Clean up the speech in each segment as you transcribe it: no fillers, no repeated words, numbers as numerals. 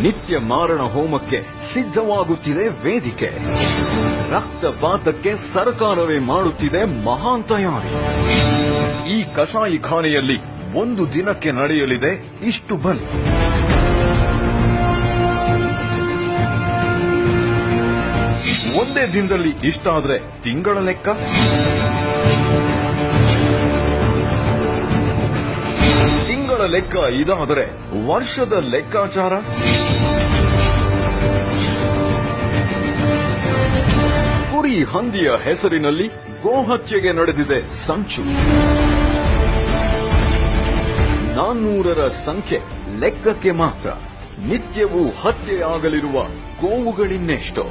ನಿತ್ಯ ಮಾರಣ ಹೋಮಕ್ಕೆ ಸಿದ್ಧವಾಗುತ್ತಿದೆ ವೇದಿಕೆ. ರಕ್ತಪಾತಕ್ಕೆ ಸರ್ಕಾರವೇ ಮಾಡುತ್ತಿದೆ ಮಹಾನ್ ತಯಾರಿ. ಈ ಕಸಾಯಿಖಾನೆಯಲ್ಲಿ ಒಂದು ದಿನಕ್ಕೆ ನಡೆಯಲಿದೆ ಇಷ್ಟು ಬಲಿ. ಒಂದೇ ದಿನದಲ್ಲಿ ಇಷ್ಟಾದ್ರೆ ತಿಂಗಳ ಲೆಕ್ಕ, ತಿಂಗಳ ಲೆಕ್ಕ ಇದಾದರೆ ವರ್ಷದ ಲೆಕ್ಕಾಚಾರ. ಕುರಿ ಹಂದಿಯ ಹೆಸರಿನಲ್ಲಿ ಗೋಹತ್ಯೆಗೆ ನಡೆದಿದೆ ಸಂಚು. 400ರ ಸಂಖ್ಯೆ ಲೆಕ್ಕಕ್ಕೆ ಮಾತ್ರ. ನಿತ್ಯವೂ ಹತ್ಯೆಯಾಗಲಿರುವ ಗೋವುಗಳಿನ್ನೆಷ್ಟೋ.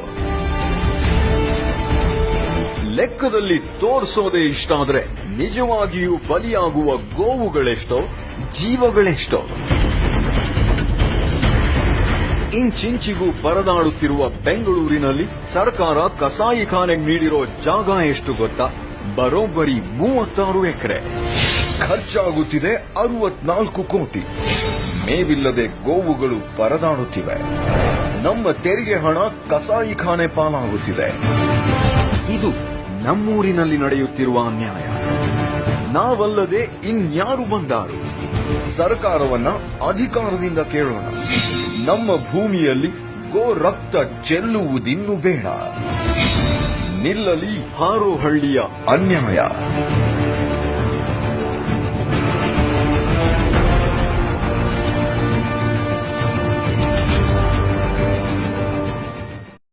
ಲೆಕ್ಕದಲ್ಲಿ ತೋರಿಸೋದೇ ಇಷ್ಟಾದ್ರೆ ನಿಜವಾಗಿಯೂ ಬಲಿಯಾಗುವ ಗೋವುಗಳೆಷ್ಟೋ, ಜೀವಗಳೆಷ್ಟೋ. ಇಂಚಿಂಚಿಗೂ ಪರದಾಡುತ್ತಿರುವ ಬೆಂಗಳೂರಿನಲ್ಲಿ ಸರ್ಕಾರ ಕಸಾಯಿಖಾನೆಗೆ ನೀಡಿರೋ ಜಾಗ ಎಷ್ಟು ಗೊತ್ತಾ? ಬರೋಬ್ಬರಿ 36 ಎಕರೆ. ಖರ್ಚಾಗುತ್ತಿದೆ 64 ಕೋಟಿ. ಮೇವಿಲ್ಲದೆ ಗೋವುಗಳು ಪರದಾಡುತ್ತಿವೆ. ನಮ್ಮ ತೆರಿಗೆ ಹಣ ಕಸಾಯಿಖಾನೆ ಪಾಲಾಗುತ್ತಿದೆ. ಇದು ನಮ್ಮೂರಿನಲ್ಲಿ ನಡೆಯುತ್ತಿರುವ ಅನ್ಯಾಯ. ನಾವಲ್ಲದೆ ಇನ್ಯಾರು ಬಂದಾರು? ಸರ್ಕಾರವನ್ನ ಅಧಿಕಾರದಿಂದ ಕೇಳೋಣ. ನಮ್ಮ ಭೂಮಿಯಲ್ಲಿ ಗೋ ರಕ್ತ ಚೆಲ್ಲುವುದಿನ್ನು ಬೇಡ. ನಿಲ್ಲಲಿ ಹಾರೋಹಳ್ಳಿಯ ಅನ್ಯಾಯ.